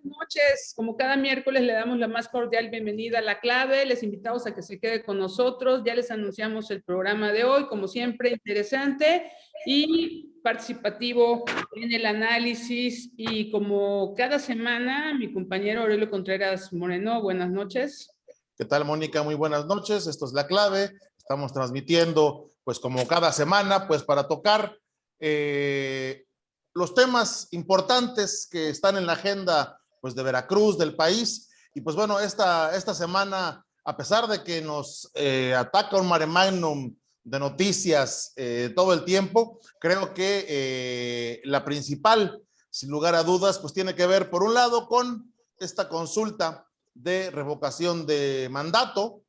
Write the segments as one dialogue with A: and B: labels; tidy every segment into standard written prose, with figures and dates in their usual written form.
A: Noches, como cada miércoles le damos la más cordial bienvenida a La Clave, les invitamos a que se quede con nosotros, ya les anunciamos el programa de hoy, como siempre interesante y participativo en el análisis, y como cada semana mi compañero Aurelio Contreras Moreno, buenas noches.
B: ¿Qué tal, Mónica? Muy buenas noches, esto es La Clave, estamos transmitiendo pues como cada semana pues para tocar los temas importantes que están en la agenda pues de Veracruz, del país. Y pues bueno, esta semana, a pesar de que nos ataca un mare magnum de noticias todo el tiempo, creo que la principal, sin lugar a dudas, pues tiene que ver por un lado con esta consulta de revocación de mandato,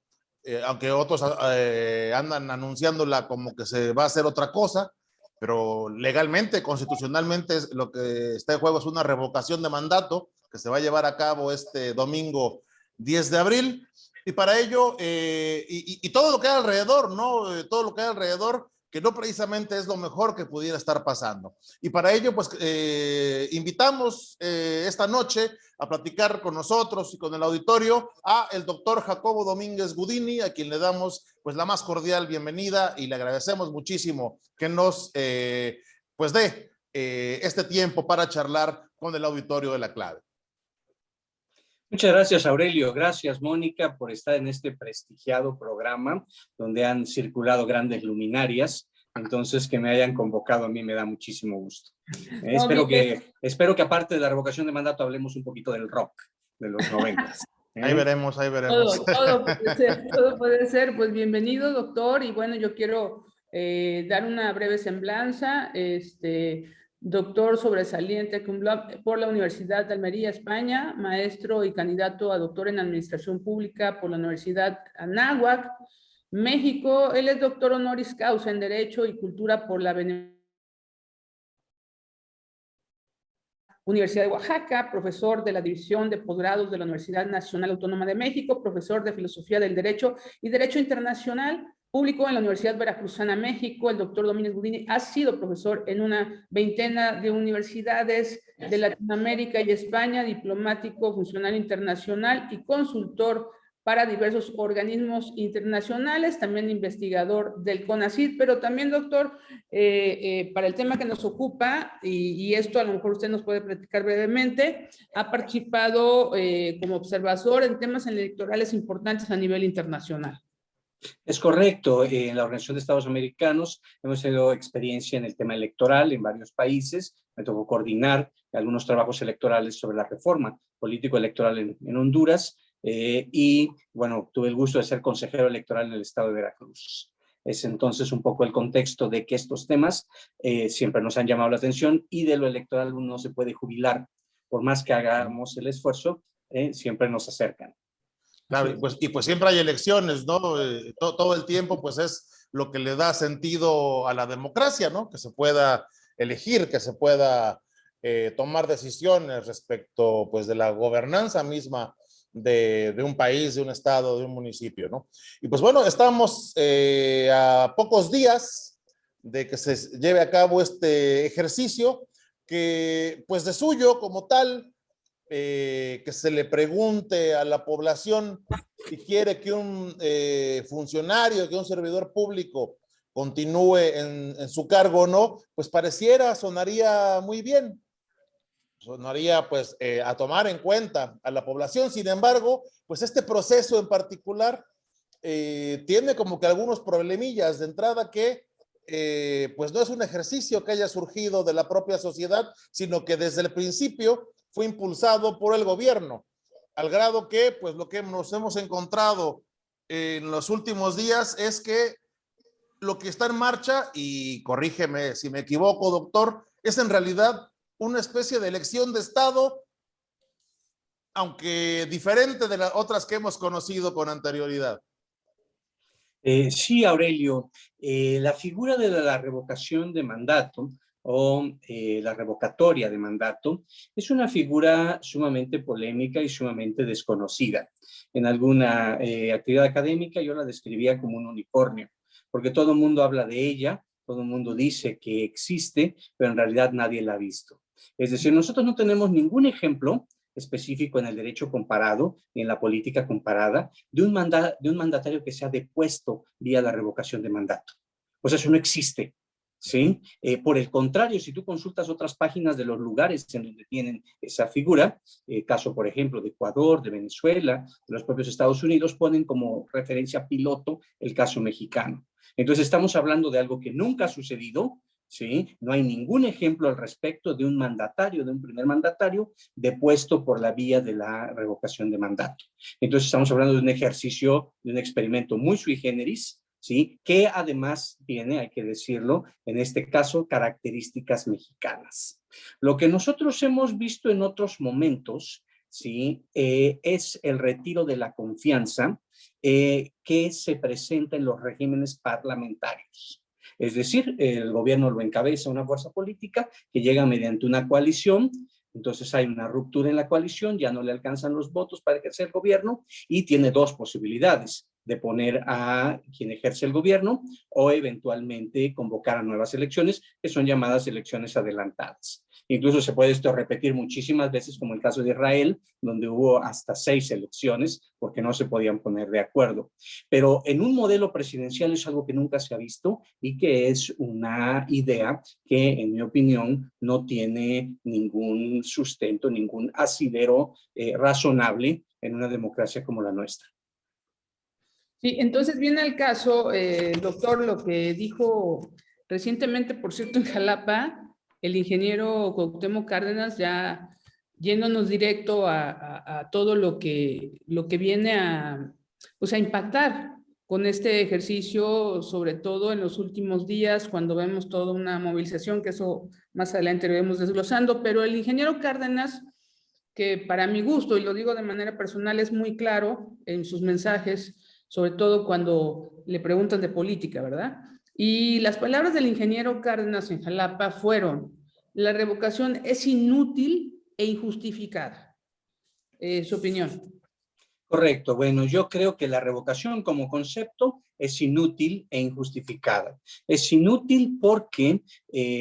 B: aunque otros andan anunciándola como que se va a hacer otra cosa, pero legalmente, constitucionalmente, lo que está en juego es una revocación de mandato que se va a llevar a cabo este domingo 10 de abril, y para ello, y todo lo que hay alrededor, ¿no? Todo lo que hay alrededor, que no precisamente es lo mejor que pudiera estar pasando. Y para ello, pues, invitamos esta noche a platicar con nosotros y con el auditorio a el doctor Jacobo Domínguez Gudini, a quien le damos pues la más cordial bienvenida y le agradecemos muchísimo que nos pues dé este tiempo para charlar con el auditorio de La Clave.
C: Muchas gracias, Aurelio. Gracias, Mónica, por estar en este prestigiado programa donde han circulado grandes luminarias. Entonces, que me hayan convocado a mí me da muchísimo gusto. Espero que aparte de la revocación de mandato hablemos un poquito del rock de los 90.
B: Ahí veremos, ahí veremos.
A: Todo puede ser. Pues bienvenido, doctor. Y bueno, yo quiero dar una breve semblanza. Doctor sobresaliente por la Universidad de Almería, España, maestro y candidato a doctor en Administración Pública por la Universidad Anáhuac, México. Él es doctor honoris causa en Derecho y Cultura por la Universidad de Oaxaca, profesor de la División de Posgrados de la Universidad Nacional Autónoma de México, profesor de Filosofía del Derecho y Derecho Internacional Público en la Universidad Veracruzana, México. El doctor Domínguez Gudini ha sido profesor en una veintena de universidades de Latinoamérica y España, diplomático, funcionario internacional y consultor para diversos organismos internacionales, también investigador del CONACYT, pero también, doctor, para el tema que nos ocupa, y esto a lo mejor usted nos puede platicar brevemente, ha participado como observador en temas electorales importantes a nivel internacional.
C: Es correcto, en la Organización de Estados Americanos hemos tenido experiencia en el tema electoral en varios países. Me tocó coordinar algunos trabajos electorales sobre la reforma político-electoral en Honduras, y bueno, tuve el gusto de ser consejero electoral en el estado de Veracruz. Es entonces un poco el contexto de que estos temas siempre nos han llamado la atención, y de lo electoral uno no se puede jubilar. Por más que hagamos el esfuerzo, siempre nos acercan.
B: Claro, y pues siempre hay elecciones, ¿no? Todo el tiempo, pues es lo que le da sentido a la democracia, ¿no? Que se pueda elegir, que se pueda tomar decisiones respecto, pues, de la gobernanza misma de un país, de un estado, de un municipio, ¿no? Y pues bueno, estamos a pocos días de que se lleve a cabo este ejercicio que, pues, de suyo como tal, que se le pregunte a la población si quiere que un funcionario, que un servidor público continúe en su cargo o no, pues sonaría muy bien, sonaría pues a tomar en cuenta a la población. Sin embargo, pues este proceso en particular tiene como que algunos problemillas de entrada que pues no es un ejercicio que haya surgido de la propia sociedad, sino que desde el principio fue impulsado por el gobierno, al grado que, pues, lo que nos hemos encontrado en los últimos días es que lo que está en marcha, y corrígeme si me equivoco, doctor, es en realidad una especie de elección de Estado, aunque diferente de las otras que hemos conocido con anterioridad.
C: Sí, Aurelio, la figura de la revocación de mandato o la revocatoria de mandato es una figura sumamente polémica y sumamente desconocida. En alguna actividad académica yo la describía como un unicornio, porque todo el mundo habla de ella, todo el mundo dice que existe, pero en realidad nadie la ha visto. Es decir, nosotros no tenemos ningún ejemplo específico en el derecho comparado y en la política comparada de un mandatario que sea depuesto vía la revocación de mandato. Pues eso no existe, ¿sí? Por el contrario, si tú consultas otras páginas de los lugares en donde tienen esa figura, caso por ejemplo de Ecuador, de Venezuela, de los propios Estados Unidos, ponen como referencia piloto el caso mexicano. Entonces estamos hablando de algo que nunca ha sucedido, ¿sí? No hay ningún ejemplo al respecto de un mandatario, de un primer mandatario, depuesto por la vía de la revocación de mandato. Entonces estamos hablando de un ejercicio, de un experimento muy sui generis, ¿sí? Que además tiene, hay que decirlo, en este caso, características mexicanas. Lo que nosotros hemos visto en otros momentos, ¿sí? Es el retiro de la confianza que se presenta en los regímenes parlamentarios. Es decir, el gobierno lo encabeza una fuerza política que llega mediante una coalición, entonces hay una ruptura en la coalición, ya no le alcanzan los votos para ejercer el gobierno y tiene dos posibilidades: de poner a quien ejerce el gobierno o eventualmente convocar a nuevas elecciones, que son llamadas elecciones adelantadas. Incluso se puede esto repetir muchísimas veces, como el caso de Israel, donde hubo hasta 6 elecciones porque no se podían poner de acuerdo. Pero en un modelo presidencial es algo que nunca se ha visto y que es una idea que, en mi opinión, no tiene ningún sustento, ningún asidero razonable en una democracia como la nuestra.
A: Sí, entonces viene al caso, doctor, lo que dijo recientemente, por cierto, en Jalapa, el ingeniero Cuauhtémoc Cárdenas, ya yéndonos directo a todo lo que viene pues a impactar con este ejercicio, sobre todo en los últimos días, cuando vemos toda una movilización, que eso más adelante lo iremos desglosando, pero el ingeniero Cárdenas, que para mi gusto, y lo digo de manera personal, es muy claro en sus mensajes, sobre todo cuando le preguntan de política, ¿verdad? Y las palabras del ingeniero Cárdenas en Jalapa fueron: la revocación es inútil e injustificada. Su opinión.
C: Correcto. Bueno, yo creo que la revocación como concepto es inútil e injustificada. Es inútil porque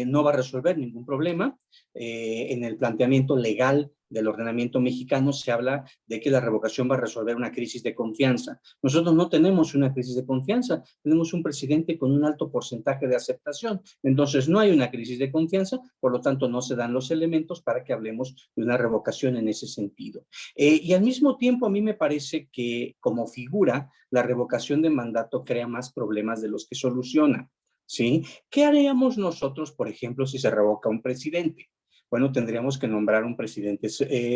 C: no va a resolver ningún problema. En el planteamiento legal del ordenamiento mexicano se habla de que la revocación va a resolver una crisis de confianza. Nosotros no tenemos una crisis de confianza, tenemos un presidente con un alto porcentaje de aceptación. Entonces no hay una crisis de confianza, por lo tanto no se dan los elementos para que hablemos de una revocación en ese sentido. Y al mismo tiempo a mí me parece que como figura la revocación de mandato crea más problemas de los que soluciona, ¿sí? ¿Qué haríamos nosotros, por ejemplo, si se revoca un presidente? Bueno, tendríamos que nombrar un presidente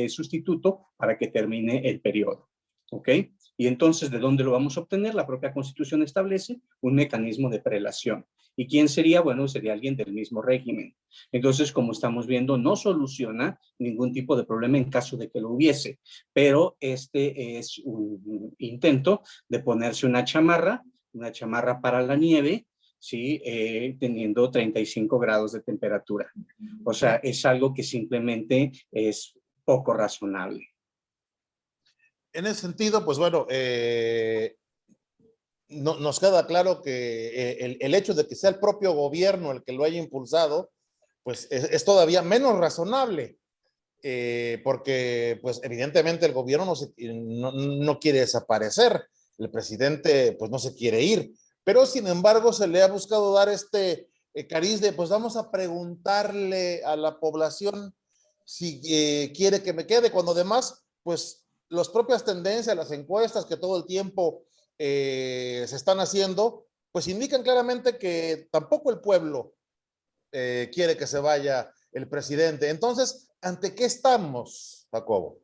C: sustituto para que termine el periodo, ¿ok? Y entonces, ¿de dónde lo vamos a obtener? La propia Constitución establece un mecanismo de prelación. ¿Y quién sería? Bueno, sería alguien del mismo régimen. Entonces, como estamos viendo, no soluciona ningún tipo de problema en caso de que lo hubiese, pero este es un intento de ponerse una chamarra para la nieve, ¿sí? Teniendo 35 grados de temperatura. O sea, es algo que simplemente es poco razonable.
B: En ese sentido, pues bueno, nos queda claro que el hecho de que sea el propio gobierno el que lo haya impulsado, pues es todavía menos razonable, porque pues evidentemente el gobierno no quiere desaparecer, el presidente pues no se quiere ir, pero sin embargo se le ha buscado dar este cariz de pues vamos a preguntarle a la población si quiere que me quede, cuando además pues las propias tendencias, las encuestas que todo el tiempo se están haciendo, pues indican claramente que tampoco el pueblo quiere que se vaya el presidente. Entonces, ¿ante qué estamos, Jacobo?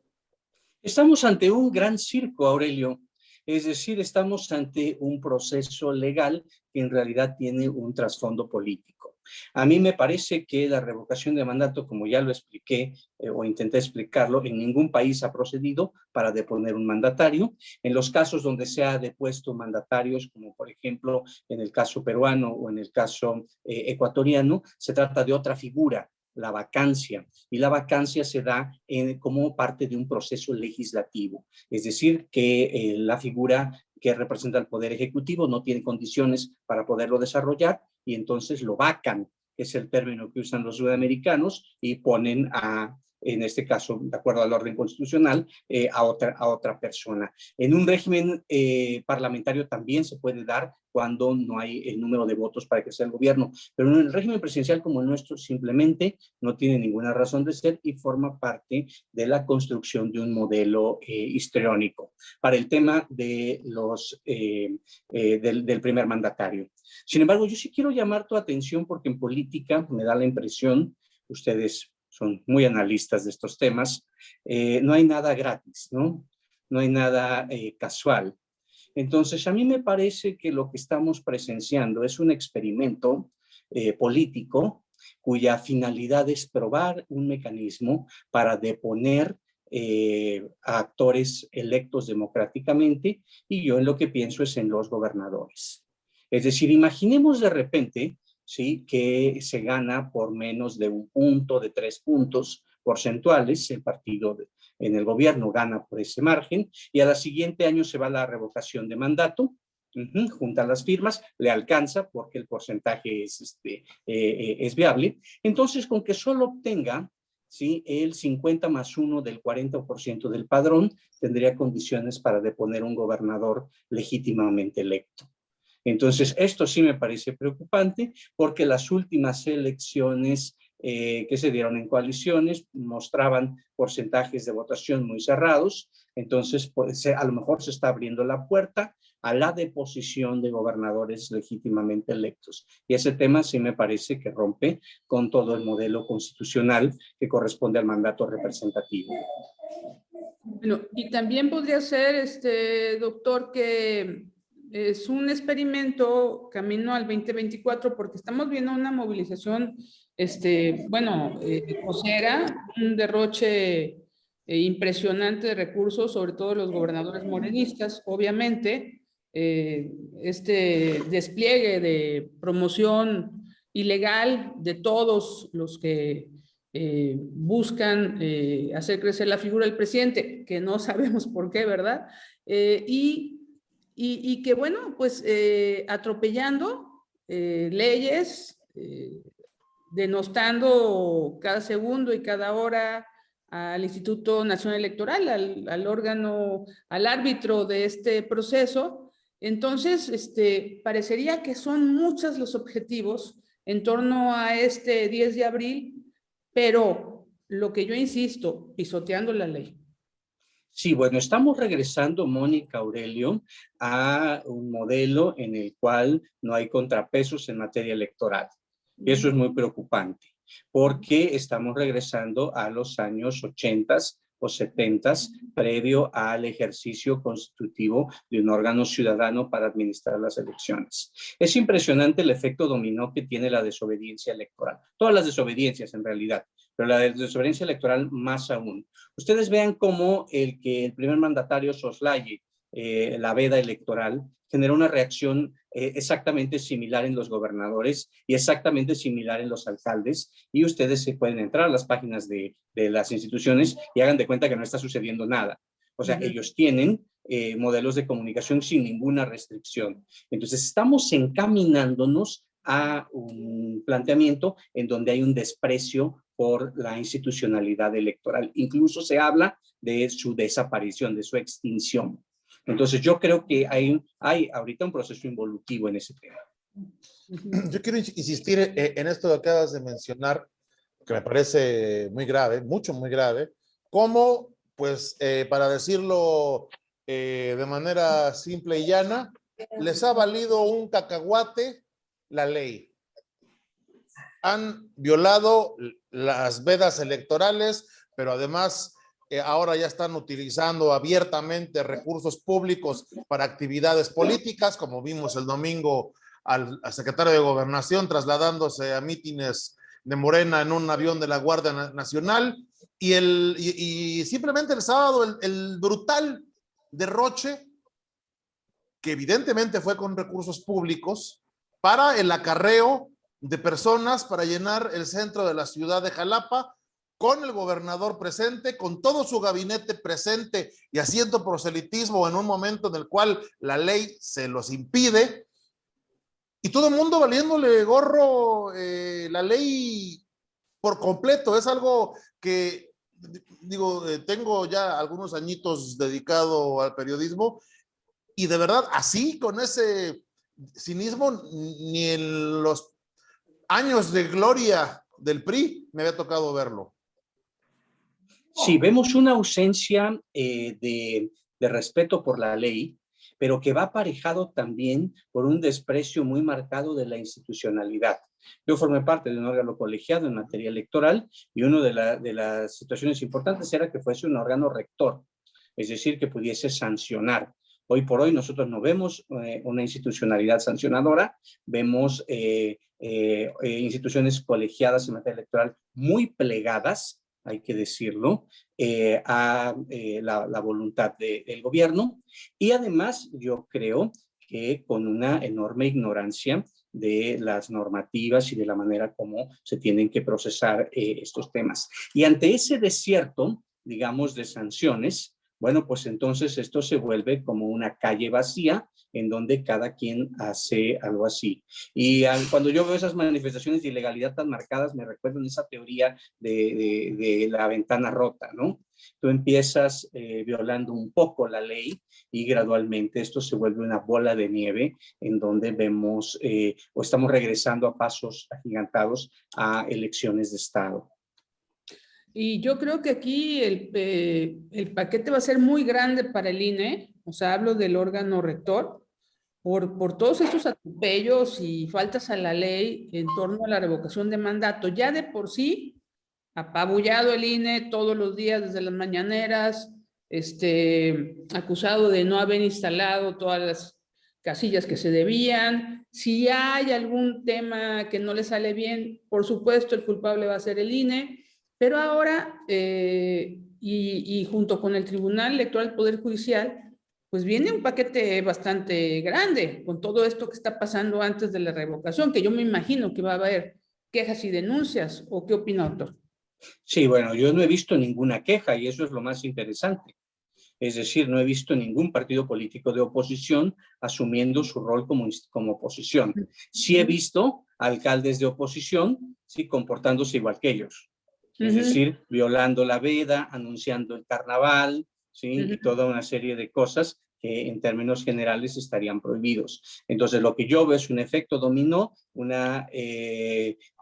C: Estamos ante un gran circo, Aurelio. Es decir, estamos ante un proceso legal que en realidad tiene un trasfondo político. A mí me parece que la revocación de mandato, como ya lo expliqué o intenté explicarlo, en ningún país ha procedido para deponer un mandatario. En los casos donde se ha depuesto mandatarios, como por ejemplo en el caso peruano o en el caso ecuatoriano, se trata de otra figura, la vacancia, y la vacancia se da como parte de un proceso legislativo, es decir, que la figura que representa el Poder Ejecutivo no tiene condiciones para poderlo desarrollar y entonces lo vacan, que es el término que usan los sudamericanos, y ponen en este caso, de acuerdo al orden constitucional, a otra persona. En un régimen parlamentario también se puede dar cuando no hay el número de votos para que sea el gobierno, pero en el régimen presidencial como el nuestro simplemente no tiene ninguna razón de ser y forma parte de la construcción de un modelo histriónico para el tema de del primer mandatario. Sin embargo, yo sí quiero llamar tu atención porque en política me da la impresión, ustedes son muy analistas de estos temas, no hay nada gratis, ¿no? No hay nada casual. Entonces, a mí me parece que lo que estamos presenciando es un experimento político cuya finalidad es probar un mecanismo para deponer a actores electos democráticamente, y yo en lo que pienso es en los gobernadores. Es decir, imaginemos de repente, ¿sí?, que se gana por menos de 1 punto, de 3 puntos porcentuales, el partido en el gobierno gana por ese margen, y al siguiente año se va a la revocación de mandato, junta las firmas, le alcanza porque el porcentaje es viable. Entonces, con que solo obtenga, ¿sí?, el 50 más 1 del 40% del padrón, tendría condiciones para deponer un gobernador legítimamente electo. Entonces, esto sí me parece preocupante porque las últimas elecciones que se dieron en coaliciones mostraban porcentajes de votación muy cerrados. Entonces, pues, a lo mejor se está abriendo la puerta a la deposición de gobernadores legítimamente electos. Y ese tema sí me parece que rompe con todo el modelo constitucional que corresponde al mandato representativo.
A: Bueno, y también podría ser, doctor, que es un experimento camino al 2024, porque estamos viendo una movilización, grosera, un derroche impresionante de recursos, sobre todo los gobernadores morenistas, obviamente, este despliegue de promoción ilegal de todos los que buscan hacer crecer la figura del presidente, que no sabemos por qué, ¿verdad? Y que, bueno, pues atropellando leyes, denostando cada segundo y cada hora al Instituto Nacional Electoral, al órgano, al árbitro de este proceso. Entonces, parecería que son muchos los objetivos en torno a este 10 de abril, pero lo que yo insisto, pisoteando la ley.
C: Sí, bueno, estamos regresando, Mónica, Aurelio, a un modelo en el cual no hay contrapesos en materia electoral. Y eso es muy preocupante, porque estamos regresando a los años 80 o 70, previo al ejercicio constitutivo de un órgano ciudadano para administrar las elecciones. Es impresionante el efecto dominó que tiene la desobediencia electoral. Todas las desobediencias, en realidad, pero la desobediencia electoral más aún. Ustedes vean cómo el que el primer mandatario soslaye la veda electoral generó una reacción exactamente similar en los gobernadores y exactamente similar en los alcaldes, y ustedes se pueden entrar a las páginas de las instituciones y hagan de cuenta que no está sucediendo nada. O sea, ellos tienen modelos de comunicación sin ninguna restricción. Entonces, estamos encaminándonos a un planteamiento en donde hay un desprecio por la institucionalidad electoral. Incluso se habla de su desaparición, de su extinción. Entonces, yo creo que hay ahorita un proceso involutivo en ese tema.
B: Yo quiero insistir en esto que acabas de mencionar, que me parece muy grave, muy grave, como, pues, para decirlo de manera simple y llana, les ha valido un cacahuate la ley. Han violado las vedas electorales, pero además ahora ya están utilizando abiertamente recursos públicos para actividades políticas, como vimos el domingo al secretario de Gobernación trasladándose a mítines de Morena en un avión de la Guardia Nacional, y simplemente el sábado el brutal derroche, que evidentemente fue con recursos públicos, para el acarreo de personas para llenar el centro de la ciudad de Jalapa, con el gobernador presente, con todo su gabinete presente y haciendo proselitismo en un momento en el cual la ley se los impide. y todo el mundo valiéndole gorro la ley por completo. Es algo que, digo, tengo ya algunos añitos dedicado al periodismo y de verdad, así, con ese cinismo, ni en los años de gloria del PRI me había tocado verlo.
C: Sí, vemos una ausencia de respeto por la ley, pero que va aparejado también por un desprecio muy marcado de la institucionalidad. Yo formé parte de un órgano colegiado en materia electoral y una de las situaciones importantes era que fuese un órgano rector, es decir, que pudiese sancionar. Hoy por hoy nosotros no vemos una institucionalidad sancionadora, vemos instituciones colegiadas en materia electoral muy plegadas, hay que decirlo, a la voluntad del gobierno. Y además yo creo que con una enorme ignorancia de las normativas y de la manera como se tienen que procesar estos temas. Y ante ese desierto, digamos, de sanciones, bueno, pues entonces esto se vuelve como una calle vacía en donde cada quien hace algo así. Y cuando yo veo esas manifestaciones de ilegalidad tan marcadas, me recuerdo en esa teoría de la ventana rota, ¿no? Tú empiezas violando un poco la ley y gradualmente esto se vuelve una bola de nieve en donde vemos o estamos regresando a pasos agigantados a elecciones de Estado.
A: Y yo creo que aquí el paquete va a ser muy grande para el INE, o sea, hablo del órgano rector, por todos estos atropellos y faltas a la ley en torno a la revocación de mandato. Ya de por sí, apabullado el INE todos los días desde las mañaneras, acusado de no haber instalado todas las casillas que se debían. Si hay algún tema que no le sale bien, por supuesto el culpable va a ser el INE, pero ahora, y junto con el Tribunal Electoral del Poder Judicial, pues viene un paquete bastante grande con todo esto que está pasando antes de la revocación, que yo me imagino que va a haber quejas y denuncias. ¿O qué opina, doctor?
C: Sí, bueno, yo no he visto ninguna queja y eso es lo más interesante. Es decir, no he visto ningún partido político de oposición asumiendo su rol como oposición. Sí he visto alcaldes de oposición, sí, comportándose igual que ellos. Es decir, violando la veda, anunciando el carnaval, ¿sí? Y toda una serie de cosas que en términos generales estarían prohibidos. Entonces, lo que yo veo es un efecto dominó, una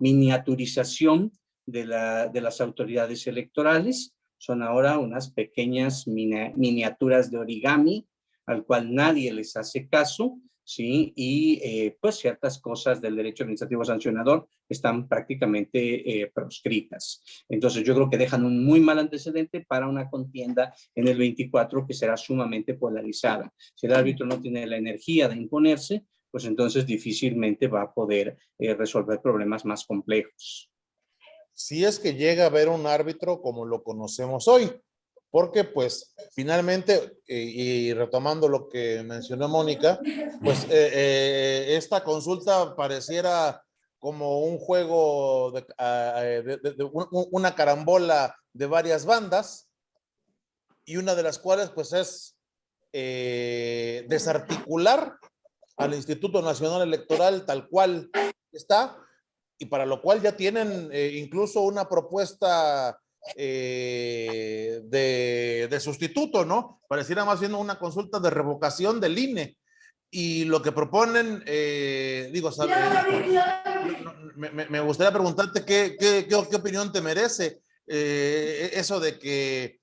C: miniaturización de las autoridades electorales. Son ahora unas pequeñas miniaturas de origami al cual nadie les hace caso, ¿sí? Y pues ciertas cosas del derecho administrativo sancionador están prácticamente proscritas. Entonces yo creo que dejan un muy mal antecedente para una contienda en el 24 que será sumamente polarizada. Si el árbitro no tiene la energía de imponerse, pues entonces difícilmente va a poder resolver problemas más complejos.
B: Si es que llega a haber un árbitro como lo conocemos hoy, porque pues finalmente, y retomando lo que mencionó Mónica, pues esta consulta pareciera como un juego una carambola de varias bandas, y una de las cuales pues es desarticular al Instituto Nacional Electoral tal cual está, y para lo cual ya tienen incluso una propuesta de sustituto, ¿no? Pareciera más bien una consulta de revocación del INE. Y lo que proponen, digo, me gustaría preguntarte qué opinión te merece eso de que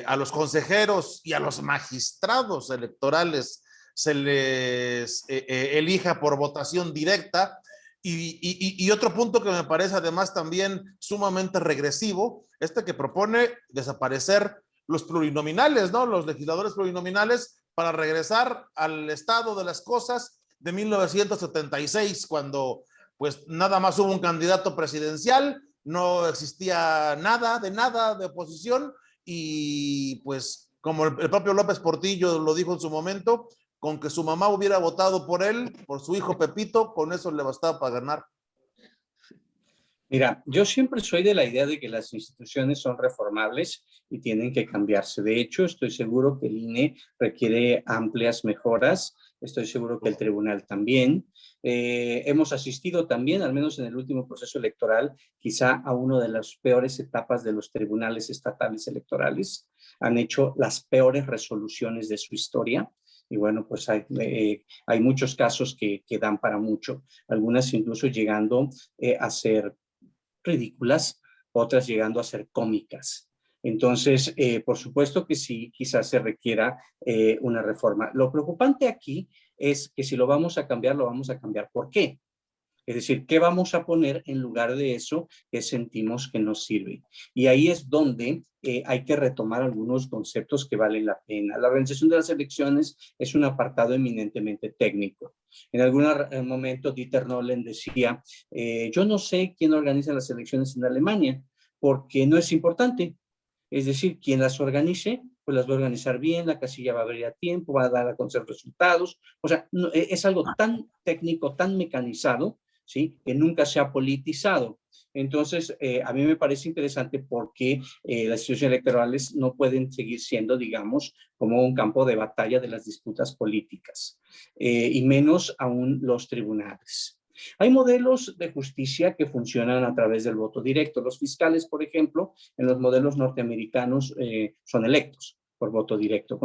B: a los consejeros y a los magistrados electorales se les elija por votación directa. Y otro punto que me parece además también sumamente regresivo, que propone desaparecer los plurinominales, ¿no? Los legisladores plurinominales, para regresar al estado de las cosas de 1976, cuando pues nada más hubo un candidato presidencial, no existía nada de oposición, y pues como el propio López Portillo lo dijo en su momento, con que su mamá hubiera votado por él, por su hijo Pepito, con eso le bastaba para ganar.
C: Mira, yo siempre soy de la idea de que las instituciones son reformables y tienen que cambiarse. De hecho, estoy seguro que el INE requiere amplias mejoras. Estoy seguro que el tribunal también. Hemos asistido también, al menos en el último proceso electoral, quizá a una de las peores etapas de los tribunales estatales electorales. Han hecho las peores resoluciones de su historia. Y bueno, pues hay muchos casos que dan para mucho, algunas incluso llegando a ser ridículas, otras llegando a ser cómicas. Entonces, por supuesto que sí, quizás se requiera una reforma. Lo preocupante aquí es que si lo vamos a cambiar, lo vamos a cambiar. ¿Por qué? Es decir, ¿qué vamos a poner en lugar de eso que sentimos que nos sirve? Y ahí es donde hay que retomar algunos conceptos que valen la pena. La organización de las elecciones es un apartado eminentemente técnico. En algún momento Dieter Nolen decía, yo no sé quién organiza las elecciones en Alemania, porque no es importante. Es decir, quien las organice, pues las va a organizar bien, la casilla va a abrir a tiempo, va a dar a conocer resultados. O sea, no, es algo tan técnico, tan mecanizado, ¿sí? Que nunca se ha politizado. Entonces, a mí me parece interesante porque las instituciones electorales no pueden seguir siendo, digamos, como un campo de batalla de las disputas políticas, y menos aún los tribunales. Hay modelos de justicia que funcionan a través del voto directo. Los fiscales, por ejemplo, en los modelos norteamericanos son electos por voto directo.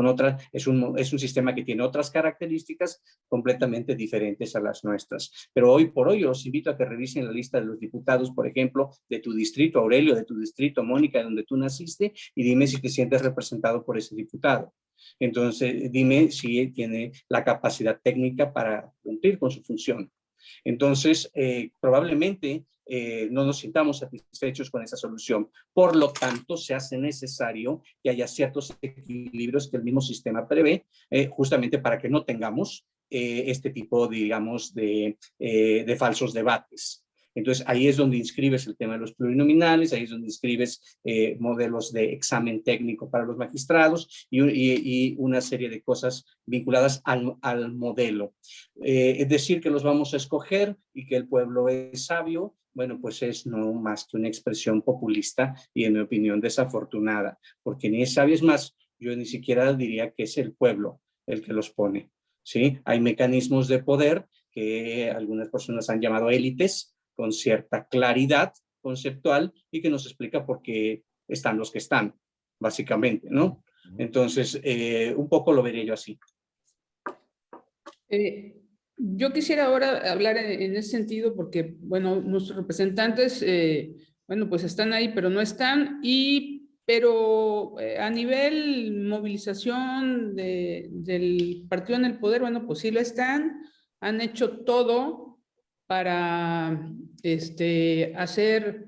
C: Es un sistema que tiene otras características completamente diferentes a las nuestras. Pero hoy por hoy os invito a que revisen la lista de los diputados, por ejemplo, de tu distrito, Aurelio, de tu distrito, Mónica, de donde tú naciste, y dime si te sientes representado por ese diputado. Entonces, dime si tiene la capacidad técnica para cumplir con su función. Entonces, probablemente no nos sintamos satisfechos con esa solución. Por lo tanto, se hace necesario que haya ciertos equilibrios que el mismo sistema prevé, justamente para que no tengamos este tipo, digamos, de falsos debates. Entonces, ahí es donde inscribes el tema de los plurinominales, ahí es donde inscribes modelos de examen técnico para los magistrados y una serie de cosas vinculadas al modelo. Es decir, que los vamos a escoger y que el pueblo es sabio, bueno, pues es no más que una expresión populista y, en mi opinión, desafortunada, porque ni es sabio, es más, yo ni siquiera diría que es el pueblo el que los pone, ¿sí? Hay mecanismos de poder que algunas personas han llamado élites, con cierta claridad conceptual y que nos explica por qué están los que están, básicamente, ¿no? Entonces, un poco lo veré yo así.
A: Yo quisiera ahora hablar en ese sentido porque, bueno, nuestros representantes, bueno, pues están ahí, pero no están, pero a nivel movilización del partido en el poder, bueno, pues sí lo están, han hecho todo para hacer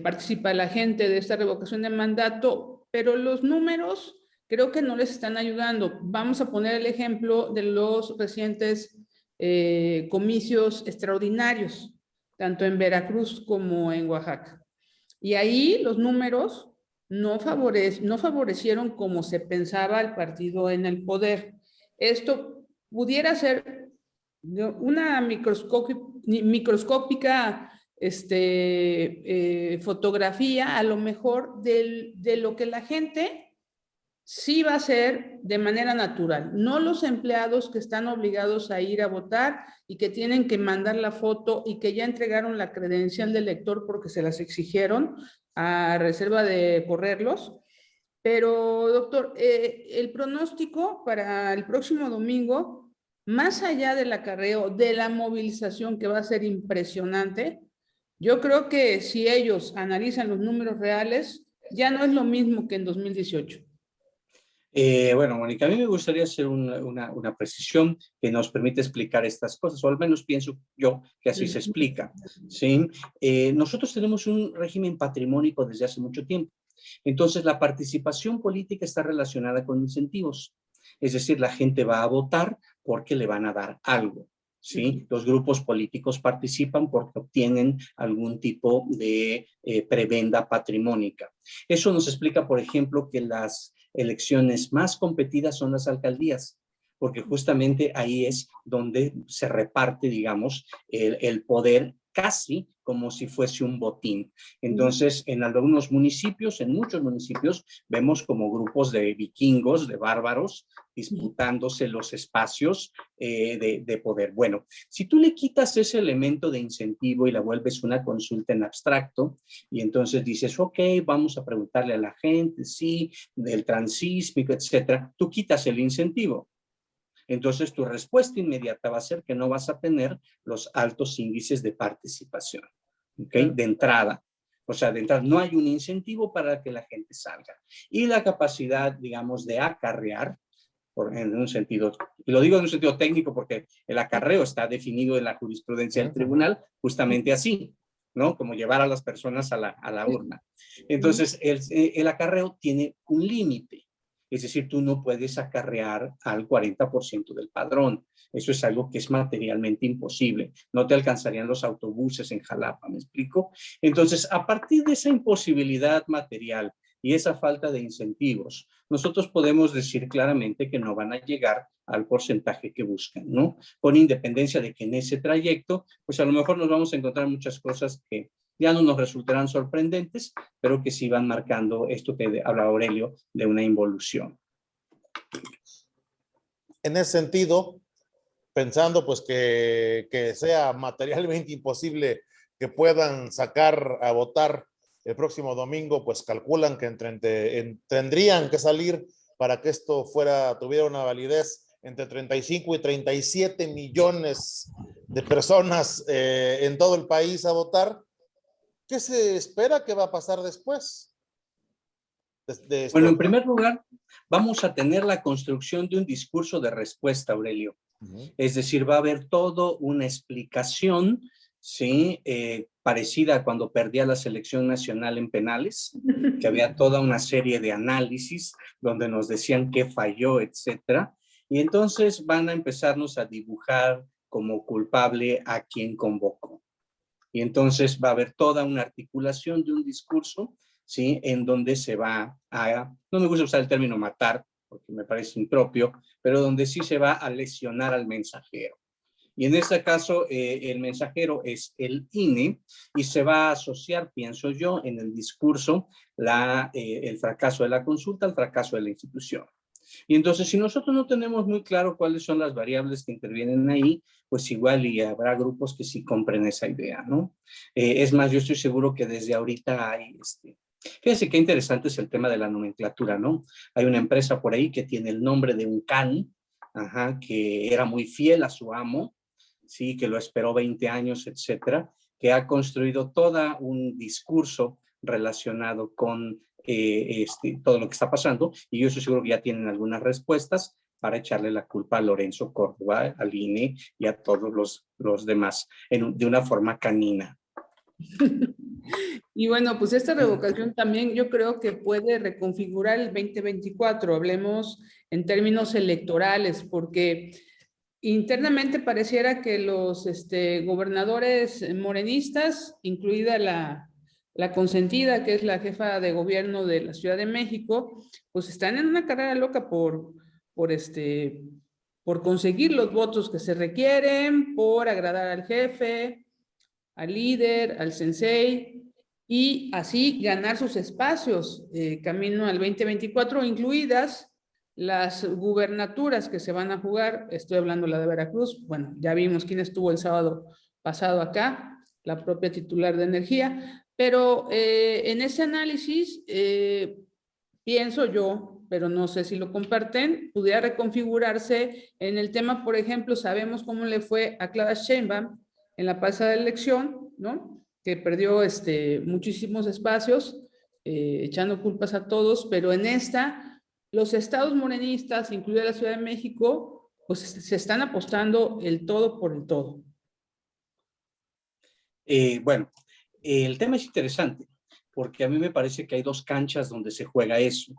A: participar a la gente de esta revocación de mandato, pero los números creo que no les están ayudando. Vamos a poner el ejemplo de los recientes comicios extraordinarios, tanto en Veracruz como en Oaxaca. Y ahí los números no favorecieron como se pensaba el partido en el poder. Esto pudiera ser una microscópica fotografía, a lo mejor, de lo que la gente sí va a ser de manera natural, no los empleados que están obligados a ir a votar y que tienen que mandar la foto y que ya entregaron la credencial del lector porque se las exigieron a reserva de correrlos. Pero, doctor, el pronóstico para el próximo domingo, más allá del acarreo, de la movilización que va a ser impresionante, yo creo que si ellos analizan los números reales, ya no es lo mismo que en 2018.
C: Bueno, Mónica, a mí me gustaría hacer una precisión que nos permite explicar estas cosas, o al menos pienso yo que así se explica, ¿sí? Nosotros tenemos un régimen patrimónico desde hace mucho tiempo. Entonces, la participación política está relacionada con incentivos. Es decir, la gente va a votar porque le van a dar algo, ¿sí? Los grupos políticos participan porque obtienen algún tipo de prebenda patrimónica. Eso nos explica, por ejemplo, que las elecciones más competidas son las alcaldías, porque justamente ahí es donde se reparte, digamos, el poder casi como si fuese un botín. Entonces, en algunos municipios, en muchos municipios, vemos como grupos de vikingos, de bárbaros, disputándose los espacios de poder. Bueno, si tú le quitas ese elemento de incentivo y la vuelves una consulta en abstracto, y entonces dices, ok, vamos a preguntarle a la gente, sí, del transísmico, etcétera, tú quitas el incentivo. Entonces tu respuesta inmediata va a ser que no vas a tener los altos índices de participación, ¿ok? De entrada. O sea, de entrada no hay un incentivo para que la gente salga. Y la capacidad, digamos, de acarrear, en un sentido, y lo digo en un sentido técnico porque el acarreo está definido en la jurisprudencia del tribunal justamente así, ¿no? Como llevar a las personas a la urna. Entonces, el acarreo tiene un límite. Es decir, tú no puedes acarrear al 40% del padrón. Eso es algo que es materialmente imposible. No te alcanzarían los autobuses en Jalapa, ¿me explico? Entonces, a partir de esa imposibilidad material y esa falta de incentivos, nosotros podemos decir claramente que no van a llegar al porcentaje que buscan, ¿no? Con independencia de que en ese trayecto, pues a lo mejor nos vamos a encontrar muchas cosas que ya no nos resultarán sorprendentes, pero que sí van marcando esto que habla Aurelio de una involución.
B: En ese sentido, pensando pues que sea materialmente imposible que puedan sacar a votar el próximo domingo, pues calculan que tendrían que salir para que esto tuviera una validez entre 35 y 37 millones de personas en todo el país a votar. ¿Qué se espera que va a pasar después?
C: Bueno, en primer lugar, vamos a tener la construcción de un discurso de respuesta, Aurelio. Es decir, va a haber toda una explicación, ¿sí? Parecida a cuando perdía la selección nacional en penales, que había toda una serie de análisis donde nos decían qué falló, etcétera. Y entonces van a empezarnos a dibujar como culpable a quien convocó. Y entonces va a haber toda una articulación de un discurso, ¿sí? En donde se va a, no me gusta usar el término matar, porque me parece impropio, pero donde sí se va a lesionar al mensajero. Y en este caso, el mensajero es el INE y se va a asociar, pienso yo, en el discurso el fracaso de la consulta al fracaso de la institución. Y entonces, si nosotros no tenemos muy claro cuáles son las variables que intervienen ahí, pues igual y habrá grupos que sí compren esa idea, ¿no? Es más, yo estoy seguro que desde ahorita hay, fíjense qué interesante es el tema de la nomenclatura, ¿no? Hay una empresa por ahí que tiene el nombre de un can, que era muy fiel a su amo, sí, que lo esperó 20 años, etcétera, que ha construido todo un discurso relacionado con todo lo que está pasando, y yo estoy seguro que ya tienen algunas respuestas para echarle la culpa a Lorenzo Córdoba, al INE y a todos los demás, de una forma canina.
A: Y bueno, pues esta revocación también yo creo que puede reconfigurar el 2024, hablemos en términos electorales, porque internamente pareciera que los gobernadores morenistas, incluida la consentida, que es la jefa de gobierno de la Ciudad de México, pues están en una carrera loca por conseguir los votos que se requieren, por agradar al jefe, al líder, al sensei, y así ganar sus espacios camino al 2024, incluidas las gubernaturas que se van a jugar. Estoy hablando de la de Veracruz. Bueno, ya vimos quién estuvo el sábado pasado acá, la propia titular de energía, pero en ese análisis pienso yo, pero no sé si lo comparten, pudiera reconfigurarse en el tema, por ejemplo, sabemos cómo le fue a Claudia Sheinbaum en la pasada elección, ¿no? Que perdió muchísimos espacios, echando culpas a todos, pero en esta, los estados morenistas, incluida la Ciudad de México, pues se están apostando el todo por el todo.
C: Bueno, el tema es interesante, porque a mí me parece que hay dos canchas donde se juega eso.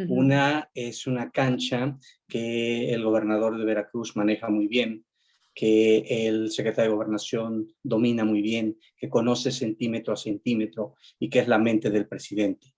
C: Una es una cancha que el gobernador de Veracruz maneja muy bien, que el secretario de Gobernación domina muy bien, que conoce centímetro a centímetro y que es la mente del presidente.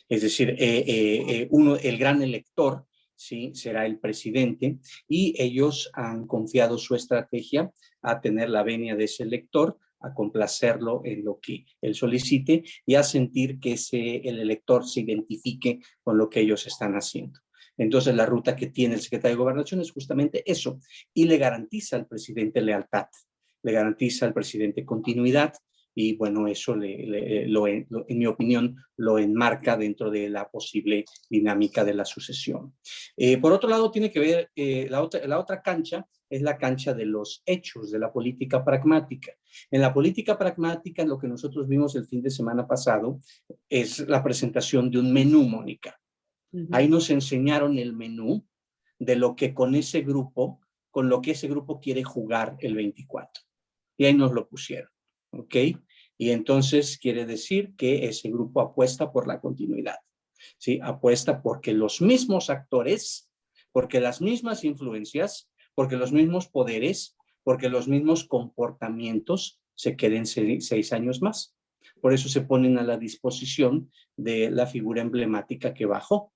C: Es decir, el gran elector, ¿sí?, será el presidente, y ellos han confiado su estrategia a tener la venia de ese elector a complacerlo en lo que él solicite y a sentir que el elector se identifique con lo que ellos están haciendo. Entonces, la ruta que tiene el secretario de Gobernación es justamente eso, y le garantiza al presidente lealtad, le garantiza al presidente continuidad, y bueno, eso en mi opinión lo enmarca dentro de la posible dinámica de la sucesión. Por otro lado, tiene que ver, la otra cancha es la cancha de los hechos, de la política pragmática. En la política pragmática, lo que nosotros vimos el fin de semana pasado es la presentación de un menú, Mónica. Ahí nos enseñaron el menú de lo que con ese grupo, con lo que ese grupo quiere jugar el 24. Y ahí nos lo pusieron, ¿ok? Y entonces quiere decir que ese grupo apuesta por la continuidad, ¿sí? Apuesta porque los mismos actores, porque las mismas influencias, porque los mismos poderes, porque los mismos comportamientos se queden 6 años más. Por eso se ponen a la disposición de la figura emblemática que bajó,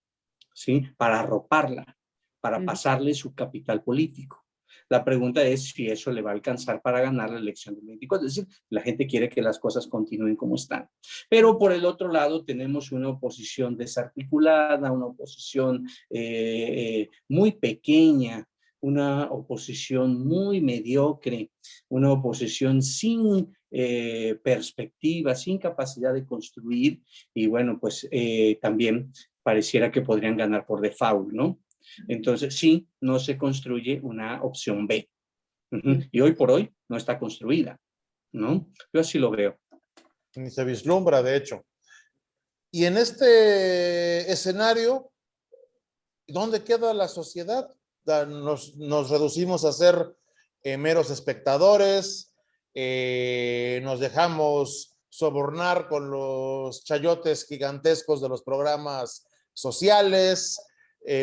C: ¿sí? Para arroparla, para pasarle su capital político. La pregunta es si eso le va a alcanzar para ganar la elección del 24. Es decir, la gente quiere que las cosas continúen como están. Pero por el otro lado tenemos una oposición desarticulada, una oposición muy pequeña, una oposición muy mediocre, una oposición sin perspectiva, sin capacidad de construir, y bueno, pues también pareciera que podrían ganar por default, ¿no? Entonces, sí, no se construye una opción B. Y hoy por hoy no está construida, ¿no? Yo así lo veo.
B: Ni se vislumbra, de hecho. Y en este escenario, ¿dónde queda la sociedad? Nos reducimos a ser meros espectadores, nos dejamos sobornar con los chayotes gigantescos de los programas sociales,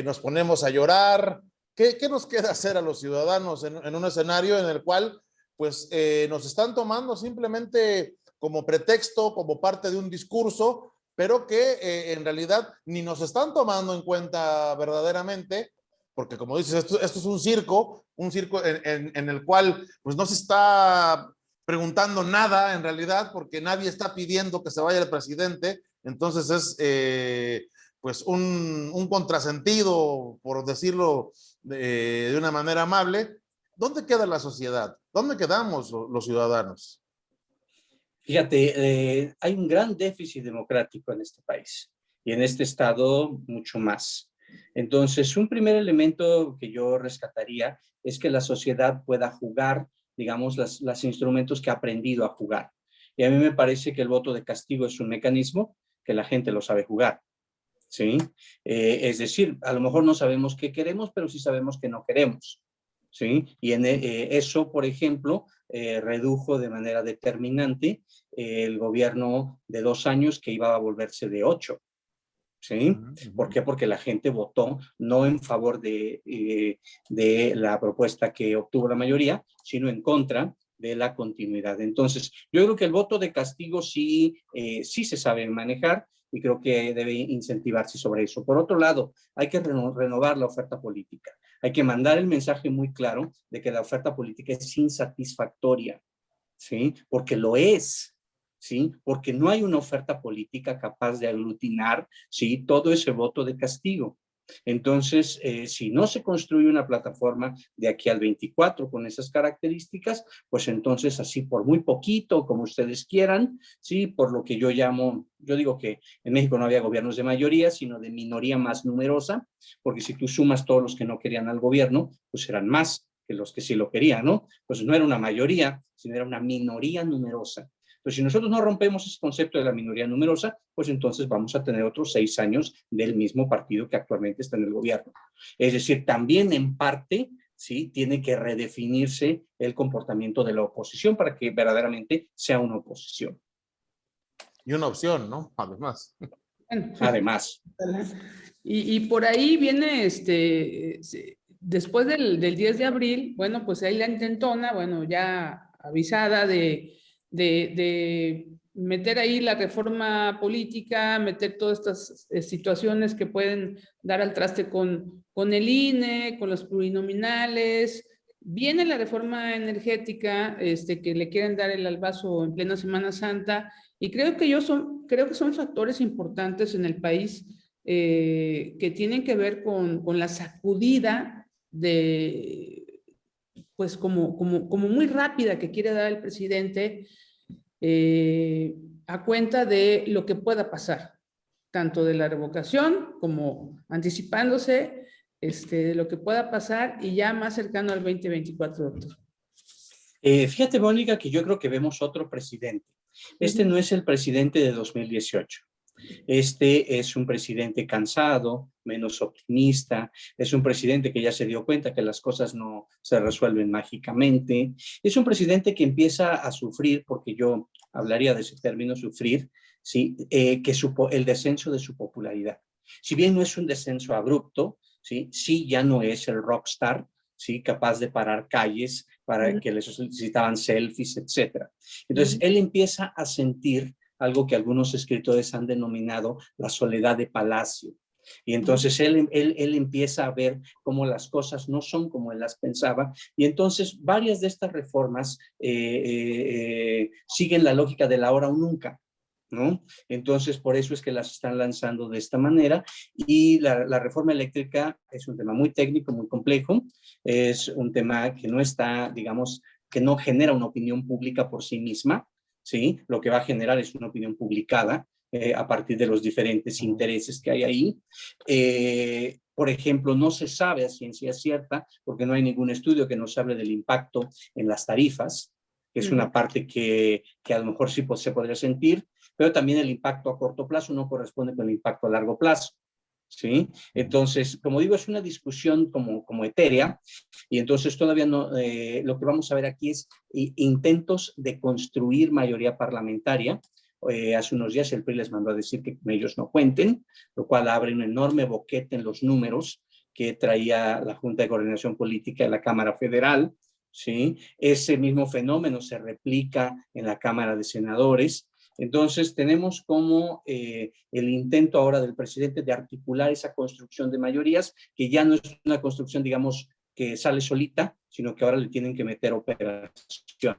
B: nos ponemos a llorar. ¿Qué nos queda hacer a los ciudadanos en un escenario en el cual pues nos están tomando simplemente como pretexto, como parte de un discurso, pero que en realidad ni nos están tomando en cuenta verdaderamente, porque como dices, esto es un circo en el cual pues no se está preguntando nada en realidad, porque nadie está pidiendo que se vaya el presidente. Entonces es pues un contrasentido, por decirlo de una manera amable. ¿Dónde queda la sociedad? ¿Dónde quedamos los ciudadanos?
C: Fíjate, hay un gran déficit democrático en este país y en este estado mucho más. Entonces, un primer elemento que yo rescataría es que la sociedad pueda jugar, digamos, los instrumentos que ha aprendido a jugar. Y a mí me parece que el voto de castigo es un mecanismo que la gente lo sabe jugar, ¿sí? Es decir, a lo mejor no sabemos qué queremos, pero sí sabemos que no queremos, ¿sí? Y eso, por ejemplo, redujo de manera determinante el gobierno de 2 años que iba a volverse de 8. ¿Sí? ¿Por qué? Porque la gente votó no en favor de la propuesta que obtuvo la mayoría, sino en contra de la continuidad. Entonces, yo creo que el voto de castigo sí se sabe manejar y creo que debe incentivarse sobre eso. Por otro lado, hay que renovar la oferta política. Hay que mandar el mensaje muy claro de que la oferta política es insatisfactoria, ¿sí? Porque lo es. ¿Sí? Porque no hay una oferta política capaz de aglutinar, ¿sí?, todo ese voto de castigo. Entonces, si no se construye una plataforma de aquí al 24 con esas características, pues entonces así por muy poquito, como ustedes quieran, ¿sí?, por lo que yo digo que en México no había gobiernos de mayoría, sino de minoría más numerosa, porque si tú sumas todos los que no querían al gobierno, pues eran más que los que sí lo querían, ¿no? Pues no era una mayoría, sino era una minoría numerosa. Pues si nosotros no rompemos ese concepto de la minoría numerosa, pues entonces vamos a tener otros 6 años del mismo partido que actualmente está en el gobierno. Es decir, también en parte, ¿sí?, tiene que redefinirse el comportamiento de la oposición para que verdaderamente sea una oposición.
B: Y una opción, ¿no? Además.
C: Además.
A: Y por ahí viene, después del 10 de abril, bueno, pues ahí la intentona, bueno, ya avisada de meter ahí la reforma política, meter todas estas situaciones que pueden dar al traste con el INE, con los plurinominales, Viene la reforma energética, que le quieren dar el albazo en plena Semana Santa, y creo que son factores importantes en el país que tienen que ver con la sacudida de, pues como muy rápida que quiere dar el presidente a cuenta de lo que pueda pasar, tanto de la revocación como anticipándose de lo que pueda pasar y ya más cercano al 2024, doctor.
C: Fíjate, Mónica, que yo creo que vemos otro presidente. Este no es el presidente de 2018. Este es un presidente cansado, menos optimista, es un presidente que ya se dio cuenta que las cosas no se resuelven mágicamente, es un presidente que empieza a sufrir, porque yo hablaría de ese término, sufrir, ¿sí? El descenso de su popularidad. Si bien no es un descenso abrupto, sí ya no es el rockstar, ¿sí? Capaz de parar calles para que les solicitaban selfies, etc. Entonces, él empieza a sentir algo que algunos escritores han denominado la soledad de palacio. Y entonces él empieza a ver cómo las cosas no son como él las pensaba. Y entonces varias de estas reformas siguen la lógica del ahora o nunca, ¿no? Entonces, por eso es que las están lanzando de esta manera. Y la reforma eléctrica es un tema muy técnico, muy complejo. Es un tema que no está, digamos, que no genera una opinión pública por sí misma, ¿sí? Lo que va a generar es una opinión publicada a partir de los diferentes intereses que hay ahí. Por ejemplo, no se sabe a ciencia cierta, porque no hay ningún estudio que nos hable del impacto en las tarifas, que es una parte que a lo mejor sí se podría sentir, pero también el impacto a corto plazo no corresponde con el impacto a largo plazo, ¿sí? Entonces, como digo, es una discusión como etérea, y entonces todavía no, lo que vamos a ver aquí es intentos de construir mayoría parlamentaria. Hace unos días el PRI les mandó a decir que con ellos no cuenten, lo cual abre un enorme boquete en los números que traía la Junta de Coordinación Política de la Cámara Federal, ¿sí? Ese mismo fenómeno se replica en la Cámara de Senadores. Entonces tenemos como el intento ahora del presidente de articular esa construcción de mayorías, que ya no es una construcción, digamos, que sale solita, sino que ahora le tienen que meter operación.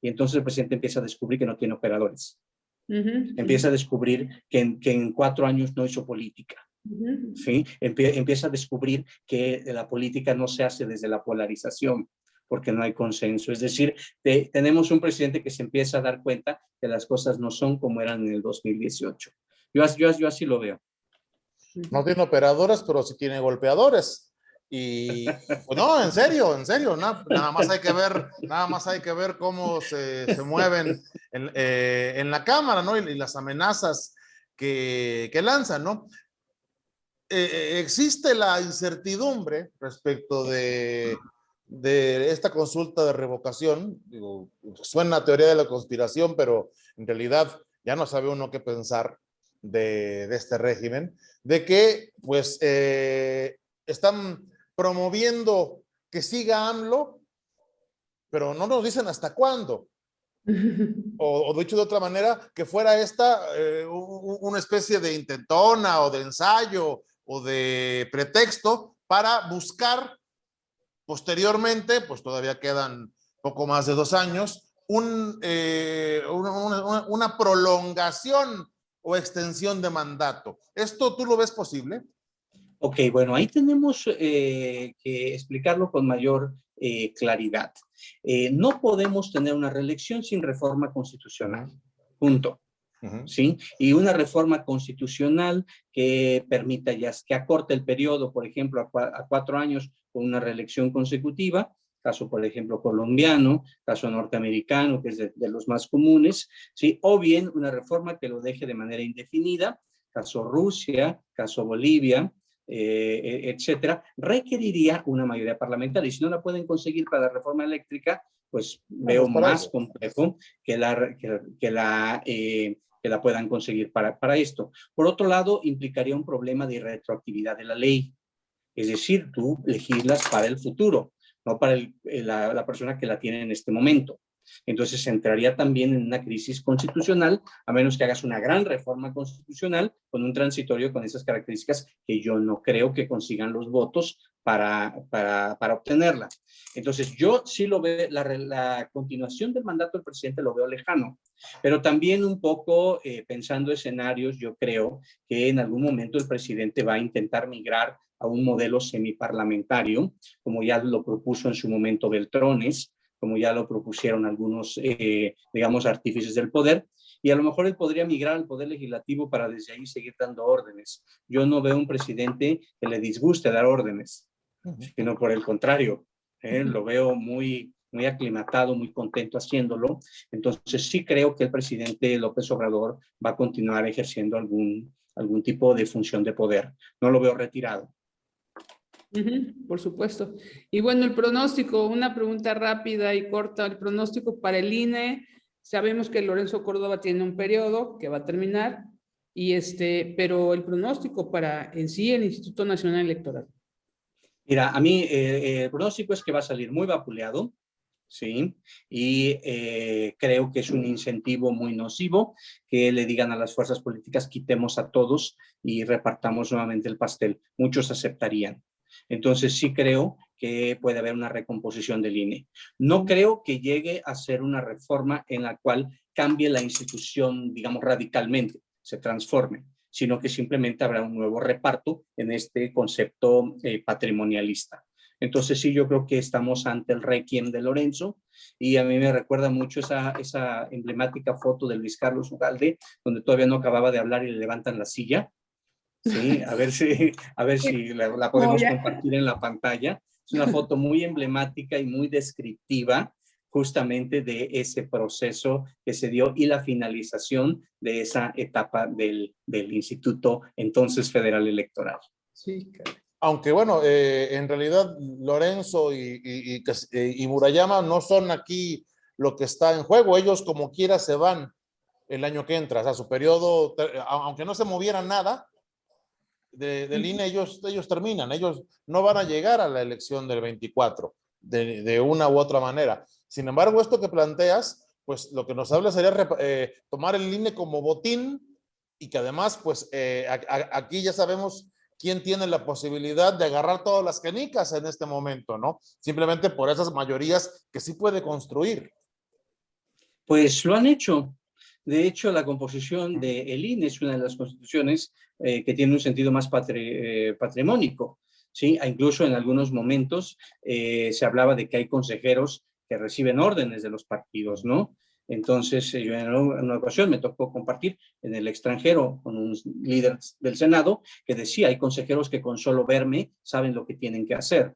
C: Y entonces el presidente empieza a descubrir que no tiene operadores. Empieza a descubrir que en 4 años no hizo política. ¿Sí? Empieza a descubrir que la política no se hace desde la polarización, porque no hay consenso. Es decir, tenemos un presidente que se empieza a dar cuenta que las cosas no son como eran en el 2018. Yo así lo veo.
B: No tiene operadoras, pero sí tiene golpeadores. Y pues no, en serio, nada más hay que ver cómo se mueven en la Cámara, ¿no? Y las amenazas que lanzan, ¿no? Existe la incertidumbre respecto de esta consulta de revocación. Digo, suena a teoría de la conspiración, pero en realidad ya no sabe uno qué pensar de este régimen, de que pues están promoviendo que siga AMLO, pero no nos dicen hasta cuándo. O dicho de otra manera, que fuera esta una especie de intentona o de ensayo o de pretexto para buscar posteriormente, pues todavía quedan poco más de 2 años, una prolongación o extensión de mandato. ¿Esto tú lo ves posible?
C: Ok, bueno, ahí tenemos que explicarlo con mayor claridad. No podemos tener una reelección sin reforma constitucional, punto. ¿Sí? Y una reforma constitucional que permita que acorte el periodo, por ejemplo, a 4 años con una reelección consecutiva, caso, por ejemplo, colombiano, caso norteamericano, que es de los más comunes, ¿sí? O bien una reforma que lo deje de manera indefinida, caso Rusia, caso Bolivia, etcétera, requeriría una mayoría parlamentaria. Y si no la pueden conseguir para la reforma eléctrica, pues veo más complejo que la puedan conseguir para esto. Por otro lado, implicaría un problema de irretroactividad de la ley. Es decir, tú legislas para el futuro, no para la persona que la tiene en este momento. Entonces entraría también en una crisis constitucional, a menos que hagas una gran reforma constitucional con un transitorio con esas características que yo no creo que consigan los votos para obtenerla. Entonces yo sí lo veo, la continuación del mandato del presidente lo veo lejano, pero también un poco pensando escenarios, yo creo que en algún momento el presidente va a intentar migrar a un modelo semiparlamentario, como ya lo propuso en su momento Beltrones, como ya lo propusieron algunos, digamos, artífices del poder, y a lo mejor él podría migrar al poder legislativo para desde ahí seguir dando órdenes. Yo no veo un presidente que le disguste dar órdenes, sino por el contrario, lo veo muy aclimatado, muy contento haciéndolo. Entonces sí creo que el presidente López Obrador va a continuar ejerciendo algún tipo de función de poder. No lo veo retirado.
A: Por supuesto. Y bueno, el pronóstico, una pregunta rápida y corta, el pronóstico para el INE, sabemos que Lorenzo Córdoba tiene un periodo que va a terminar, pero el pronóstico para en sí el Instituto Nacional Electoral.
C: Mira, a mí el pronóstico es que va a salir muy vapuleado, ¿sí? Y creo que es un incentivo muy nocivo que le digan a las fuerzas políticas quitemos a todos y repartamos nuevamente el pastel. Muchos aceptarían. Entonces sí creo que puede haber una recomposición del INE. No creo que llegue a ser una reforma en la cual cambie la institución, digamos, radicalmente, se transforme, sino que simplemente habrá un nuevo reparto en este concepto patrimonialista. Entonces sí, yo creo que estamos ante el requiem de Lorenzo y a mí me recuerda mucho esa emblemática foto de Luis Carlos Ugalde, donde todavía no acababa de hablar y le levantan la silla. Sí, a ver si la podemos compartir en la pantalla. Es una foto muy emblemática y muy descriptiva justamente de ese proceso que se dio y la finalización de esa etapa del Instituto entonces Federal Electoral.
A: Sí, claro.
B: Aunque bueno, en realidad Lorenzo y Murayama no son aquí lo que está en juego. Ellos como quiera se van el año que entra. O sea, su periodo, aunque no se moviera nada del INE, ellos terminan. Ellos no van a llegar a la elección del 24 de una u otra manera. Sin embargo, esto que planteas, pues lo que nos habla sería tomar el INE como botín y que además, pues aquí ya sabemos quién tiene la posibilidad de agarrar todas las canicas en este momento, ¿no? Simplemente por esas mayorías que sí puede construir.
C: Pues lo han hecho. De hecho, la composición del INE es una de las constituciones que tiene un sentido más patrimónico, ¿sí? Incluso en algunos momentos se hablaba de que hay consejeros que reciben órdenes de los partidos, ¿no? Entonces, yo en una ocasión me tocó compartir en el extranjero con un líder del Senado que decía, hay consejeros que con solo verme saben lo que tienen que hacer.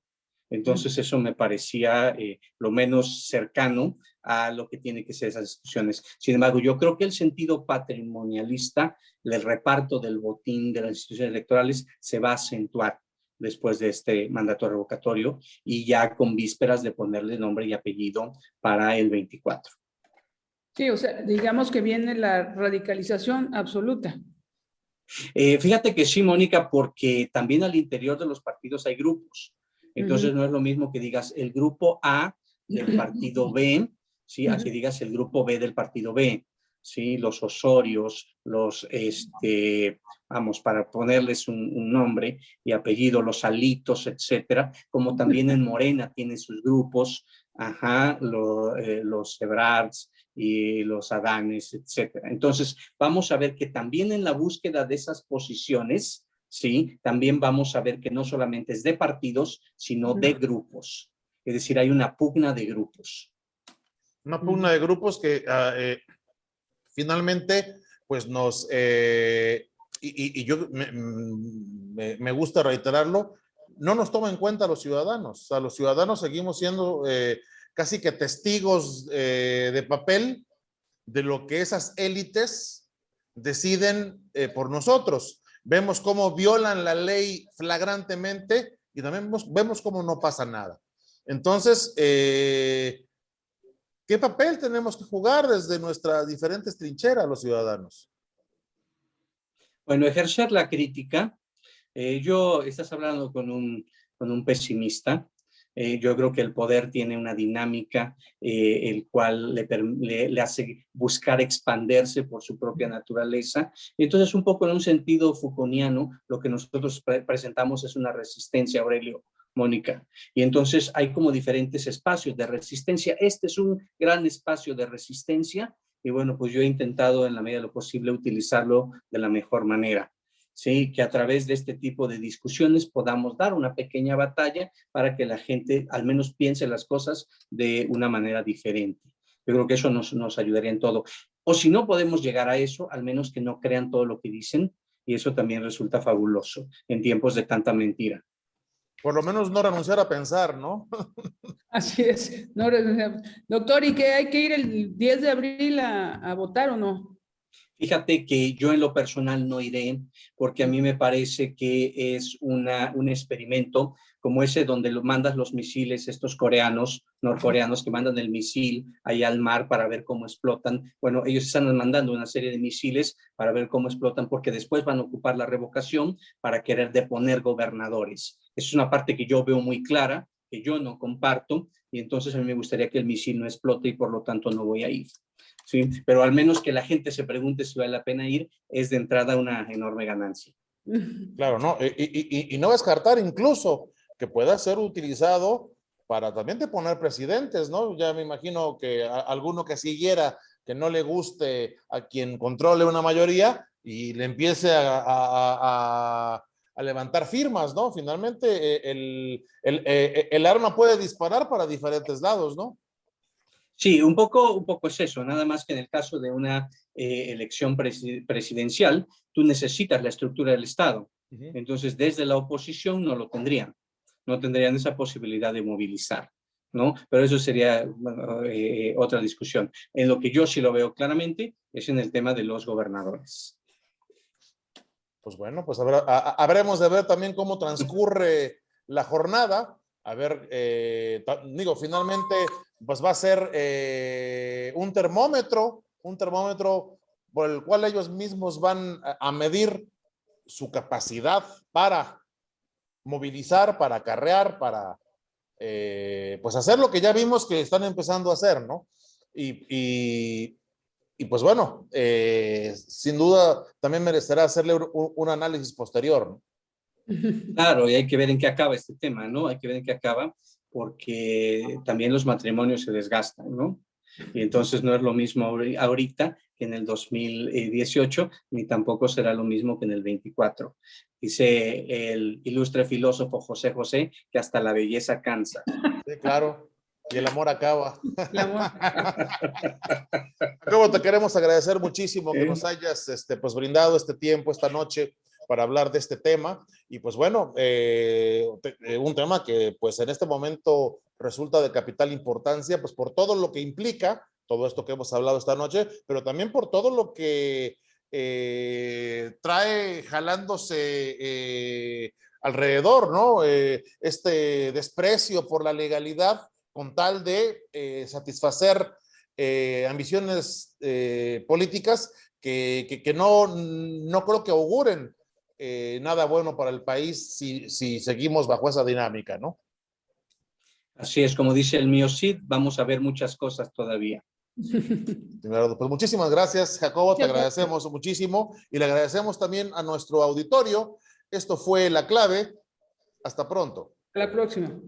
C: Entonces, eso me parecía lo menos cercano a lo que tiene que ser esas discusiones. Sin embargo, yo creo que el sentido patrimonialista, el reparto del botín de las instituciones electorales se va a acentuar después de este mandato revocatorio y ya con vísperas de ponerle nombre y apellido para el 24.
A: Sí, o sea, digamos que viene la radicalización absoluta.
C: Fíjate que sí, Mónica, porque también al interior de los partidos hay grupos. Entonces no es lo mismo que digas el grupo A del partido B, ¿sí? A que digas el grupo B del partido B, ¿sí? Los Osorios, vamos, para ponerles un nombre y apellido, los Alitos, etcétera, como también en Morena tiene sus grupos, los Ebrards y los Adanes, etcétera. Entonces, vamos a ver que también en la búsqueda de esas posiciones, ¿sí? También vamos a ver que no solamente es de partidos, sino de grupos. Es decir, hay una pugna de grupos.
B: Una pugna de grupos que finalmente, pues yo me gusta reiterarlo, no nos toma en cuenta a los ciudadanos. O sea, los ciudadanos seguimos siendo casi que testigos de papel de lo que esas élites deciden por nosotros. Vemos cómo violan la ley flagrantemente y también vemos cómo no pasa nada. Entonces, ¿qué papel tenemos que jugar desde nuestras diferentes trincheras los ciudadanos?
C: Bueno, ejercer la crítica. Estás hablando con un pesimista. Yo creo que el poder tiene una dinámica el cual le hace buscar expandirse por su propia naturaleza. Entonces, un poco en un sentido Foucaultiano, lo que nosotros presentamos es una resistencia, Aurelio, Mónica. Y entonces hay como diferentes espacios de resistencia. Este es un gran espacio de resistencia y bueno, pues yo he intentado en la medida de lo posible utilizarlo de la mejor manera. Sí, que a través de este tipo de discusiones podamos dar una pequeña batalla para que la gente al menos piense las cosas de una manera diferente. Yo creo que eso nos ayudaría en todo. O si no podemos llegar a eso, al menos que no crean todo lo que dicen, y eso también resulta fabuloso en tiempos de tanta mentira.
B: Por lo menos no renunciar a pensar, ¿no?
A: Así es. No, doctor, ¿y qué hay que ir el 10 de abril a votar o no?
C: Fíjate que yo en lo personal no iré porque a mí me parece que es un experimento como ese donde mandas los misiles, estos norcoreanos que mandan el misil ahí al mar para ver cómo explotan. Bueno, ellos están mandando una serie de misiles para ver cómo explotan porque después van a ocupar la revocación para querer deponer gobernadores. Esa es una parte que yo veo muy clara, que yo no comparto y entonces a mí me gustaría que el misil no explote y por lo tanto no voy a ir. Sí, pero al menos que la gente se pregunte si vale la pena ir, es de entrada una enorme ganancia.
B: Claro, ¿no? Y no descartar incluso que pueda ser utilizado para también deponer presidentes, ¿no? Ya me imagino que alguno que siguiera, que no le guste a quien controle una mayoría y le empiece a levantar firmas, ¿no? Finalmente el arma puede disparar para diferentes lados, ¿no?
C: Sí, un poco es eso, nada más que en el caso de una elección presidencial, tú necesitas la estructura del Estado. Entonces, desde la oposición no lo tendrían, no tendrían esa posibilidad de movilizar, ¿no? Pero eso sería otra discusión. En lo que yo sí lo veo claramente es en el tema de los gobernadores.
B: Pues bueno, pues habremos de ver también cómo transcurre la jornada. A ver, digo, finalmente, pues va a ser un termómetro por el cual ellos mismos van a medir su capacidad para movilizar, para acarrear, para pues hacer lo que ya vimos que están empezando a hacer, ¿no? Y pues bueno, sin duda también merecerá hacerle un análisis posterior, ¿no?
C: Claro, y hay que ver en qué acaba este tema, ¿no? Hay que ver en qué acaba, porque también los matrimonios se desgastan, ¿no? Y entonces no es lo mismo ahorita que en el 2018, ni tampoco será lo mismo que en el 24. Dice el ilustre filósofo José José que hasta la belleza cansa.
B: Sí, claro. Y el amor acaba.
A: El amor.
B: Jacobo, te queremos agradecer muchísimo que nos hayas pues, brindado este tiempo, esta noche, para hablar de este tema. Y pues bueno, un tema que pues en este momento resulta de capital importancia, pues por todo lo que implica, todo esto que hemos hablado esta noche, pero también por todo lo que trae jalándose alrededor, ¿no? Este desprecio por la legalidad con tal de satisfacer ambiciones políticas que no creo que auguren nada bueno para el país si seguimos bajo esa dinámica, ¿no?
C: Así es, como dice el mío Cid, vamos a ver muchas cosas todavía.
B: Pues muchísimas gracias, Jacobo, te agradecemos muchísimo y le agradecemos también a nuestro auditorio. Esto fue La Clave. Hasta pronto.
A: A la próxima.